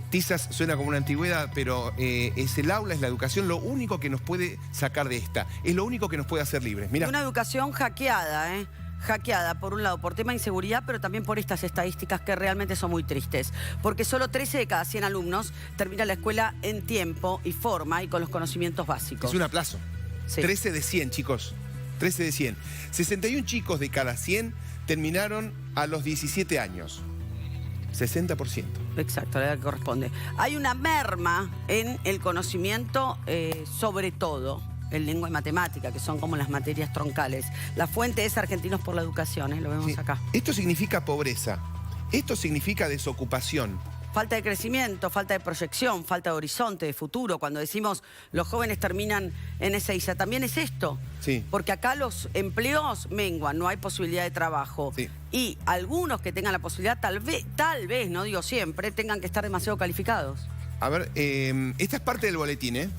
Tizas suena como una antigüedad, pero es el aula, es la educación, lo único que nos puede sacar de esta. Es lo único que nos puede hacer libres. Mirá. Una educación hackeada, ¿eh? Hackeada, por un lado, por tema de inseguridad, pero también por estas estadísticas que realmente son muy tristes. Porque solo 13 de cada 100 alumnos terminan la escuela en tiempo y forma y con los conocimientos básicos. Es un aplazo. Sí. 13 de 100, chicos. 13 de 100. 61 chicos de cada 100 terminaron a los 17 años. 60%. Exacto, la edad que corresponde. Hay una merma en el conocimiento, sobre todo en lengua y matemática, que son como las materias troncales. La fuente es Argentinos por la Educación, lo vemos Sí. acá. Esto significa pobreza. Esto significa desocupación. Falta de crecimiento, falta de proyección, falta de horizonte, de futuro. Cuando decimos los jóvenes terminan en Ezeiza, también es esto. Sí. Porque acá los empleos menguan, no hay posibilidad de trabajo. Sí. Y algunos que tengan la posibilidad, tal vez, no digo siempre, tengan que estar demasiado calificados. A ver, esta es parte del boletín, ¿eh?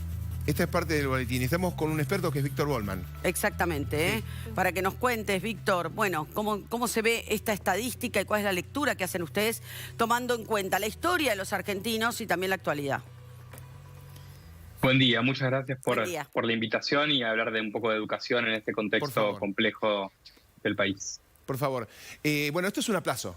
Esta es parte del boletín. Estamos con un experto que es Víctor Bolman. Exactamente, ¿eh? Para que nos cuentes, Víctor, bueno, cómo se ve esta estadística y cuál es la lectura que hacen ustedes, tomando en cuenta la historia de los argentinos y también la actualidad. Buen día, muchas gracias Buen día. por la invitación y hablar de un poco de educación en este Por contexto favor. complejo del país. Por favor. Bueno, esto es un aplazo.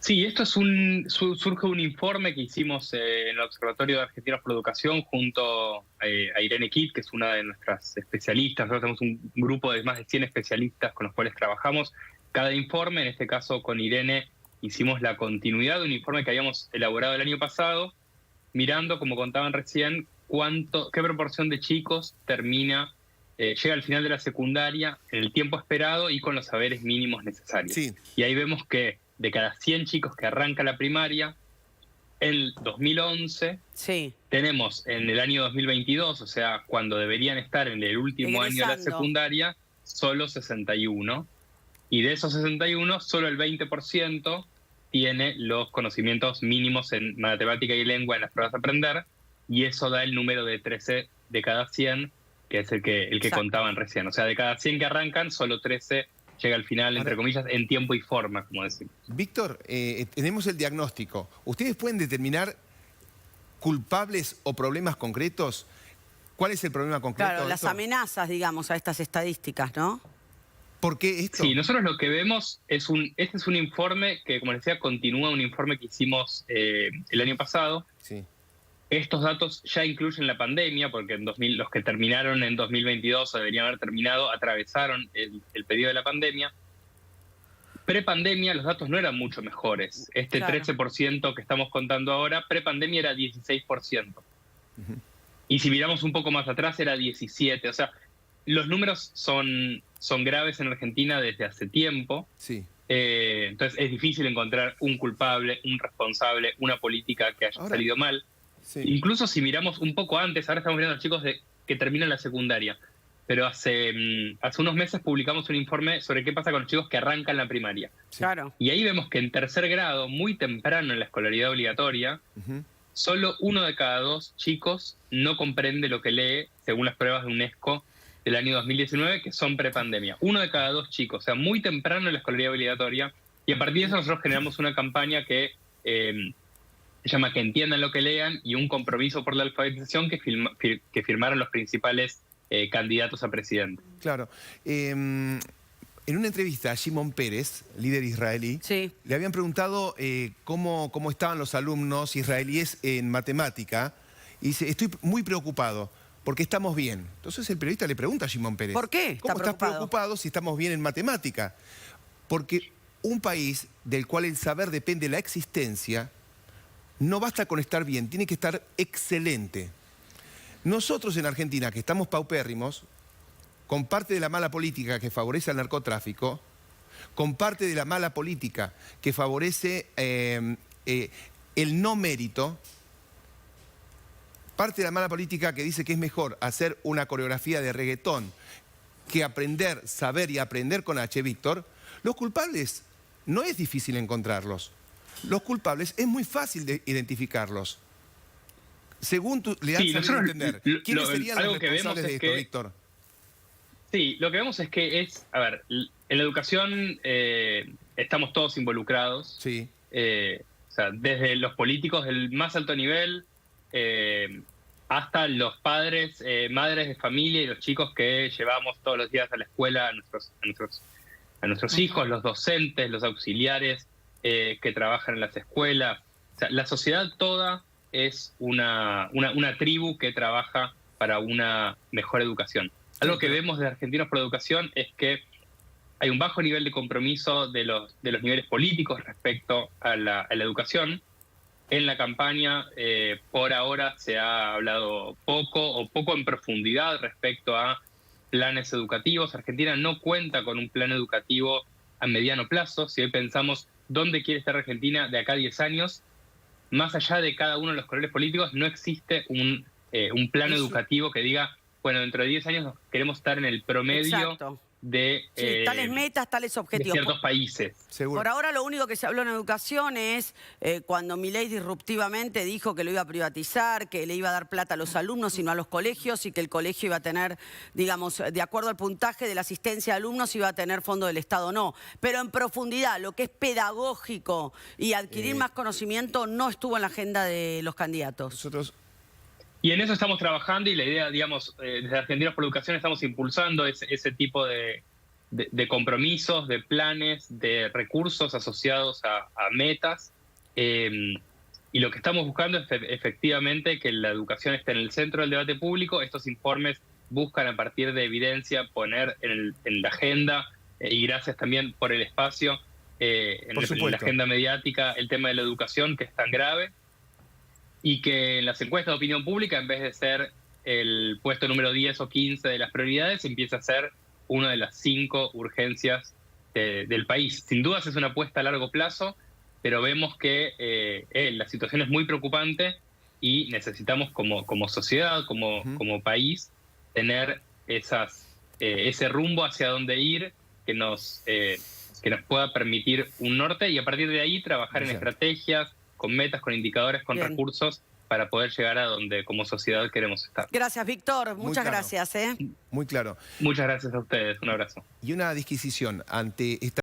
Sí, esto es surge un informe que hicimos en el Observatorio de Argentinos por Educación junto a Irene Kitt, que es una de nuestras especialistas. Nosotros tenemos un grupo de más de 100 especialistas con los cuales trabajamos. Cada informe, en este caso con Irene, hicimos la continuidad de un informe que habíamos elaborado el año pasado, mirando, como contaban recién, qué proporción de chicos llega al final de la secundaria en el tiempo esperado y con los saberes mínimos necesarios. Sí. Y ahí vemos que de cada 100 chicos que arranca la primaria, en 2011 Sí. tenemos en el año 2022, o sea, cuando deberían estar en el último año de la Egresando. secundaria, solo 61. Y de esos 61, solo el 20% tiene los conocimientos mínimos en matemática y lengua en las pruebas de aprender, y eso da el número de 13 de cada 100, que es el que Exacto. contaban recién. O sea, de cada 100 que arrancan, solo 13 llega al final, entre comillas, en tiempo y forma, como decimos. Víctor, tenemos el diagnóstico. ¿Ustedes pueden determinar culpables o problemas concretos? ¿Cuál es el problema concreto? Claro, las Víctor? amenazas, digamos, a estas estadísticas, ¿no? ¿Por qué esto? Sí, nosotros lo que vemos este es un informe que, como les decía, continúa un informe que hicimos el año pasado. Sí. Estos datos ya incluyen la pandemia, porque los que terminaron en 2022 o deberían haber terminado, atravesaron el periodo de la pandemia. Prepandemia los datos no eran mucho mejores. Este Claro. 13% que estamos contando ahora, prepandemia era 16%. Y si miramos un poco más atrás era 17%. O sea, los números son graves en Argentina desde hace tiempo. Sí. Entonces es difícil encontrar un culpable, un responsable, una política que haya Ahora, salido mal. Sí. Incluso si miramos un poco antes, ahora estamos mirando a los chicos que terminan la secundaria, pero hace unos meses publicamos un informe sobre qué pasa con los chicos que arrancan la primaria. Sí. Claro. Y ahí vemos que en tercer grado, muy temprano en la escolaridad obligatoria, Ujú. solo 1 de cada 2 chicos no comprende lo que lee, según las pruebas de UNESCO del año 2019, que son prepandemia. 1 de cada 2 chicos, o sea, muy temprano en la escolaridad obligatoria. Y a partir de eso nosotros generamos una campaña que se llama Que entiendan lo que lean, y un compromiso por la alfabetización que firmaron los principales candidatos a presidente. Claro. En una entrevista a Shimon Peres, líder israelí, Sí. le habían preguntado cómo estaban los alumnos israelíes en matemática, y dice, estoy muy preocupado, porque estamos bien. Entonces el periodista le pregunta a Shimon Peres, ¿Por qué está ¿cómo estás preocupado? preocupado si estamos bien en matemática? Porque un país del cual el saber depende de la existencia, no basta con estar bien, tiene que estar excelente. Nosotros en Argentina, que estamos paupérrimos, con parte de la mala política que favorece al narcotráfico, con parte de la mala política que favorece el no mérito, parte de la mala política que dice que es mejor hacer una coreografía de reggaetón que aprender, saber y aprender con H, Víctor, los culpables no es difícil encontrarlos. Los culpables es muy fácil de identificarlos. Según tú le has sabido entender, ¿quiénes serían los responsables de esto, Víctor? Sí, lo que vemos es que a ver, en la educación estamos todos involucrados. Sí. O sea, desde los políticos del más alto nivel hasta los padres, madres de familia y los chicos que llevamos todos los días a la escuela, a nuestros hijos, los docentes, los auxiliares que trabajan en las escuelas. O sea, la sociedad toda es una tribu que trabaja para una mejor educación. Algo que vemos de Argentinos por Educación es que hay un bajo nivel de compromiso de los niveles políticos respecto a la educación. En la campaña, por ahora, se ha hablado poco en profundidad respecto a planes educativos. Argentina no cuenta con un plan educativo a mediano plazo. Si hoy pensamos dónde quiere estar Argentina de acá a 10 años, más allá de cada uno de los colores políticos, no existe un plan educativo que diga, bueno, dentro de 10 años queremos estar en el promedio de tales metas, tales objetivos. De ciertos países. Seguro. Por ahora lo único que se habló en educación es cuando Milei disruptivamente dijo que lo iba a privatizar, que le iba a dar plata a los alumnos y no a los colegios, y que el colegio iba a tener, digamos, de acuerdo al puntaje de la asistencia de alumnos, iba a tener fondo del Estado, no. Pero en profundidad, lo que es pedagógico y adquirir más conocimiento no estuvo en la agenda de los candidatos. Nosotros... Y en eso estamos trabajando, y la idea, digamos, desde Argentinos por Educación estamos impulsando ese tipo de compromisos, de planes, de recursos asociados a metas. Y lo que estamos buscando es efectivamente que la educación esté en el centro del debate público. Estos informes buscan, a partir de evidencia, poner en la agenda, y gracias también por el espacio, en la agenda mediática, el tema de la educación, que es tan grave. Y que en las encuestas de opinión pública, en vez de ser el puesto número 10 o 15 de las prioridades, empieza a ser una de las 5 urgencias del país. Sin dudas es una apuesta a largo plazo, pero vemos que la situación es muy preocupante y necesitamos como sociedad, como país, tener ese rumbo hacia dónde ir que nos pueda permitir un norte, y a partir de ahí trabajar en estrategias, con metas, con indicadores, con recursos, para poder llegar a donde como sociedad queremos estar. Gracias, Víctor. Muchas gracias. Muy claro. Muchas gracias a ustedes. Un abrazo. Y una disquisición ante esta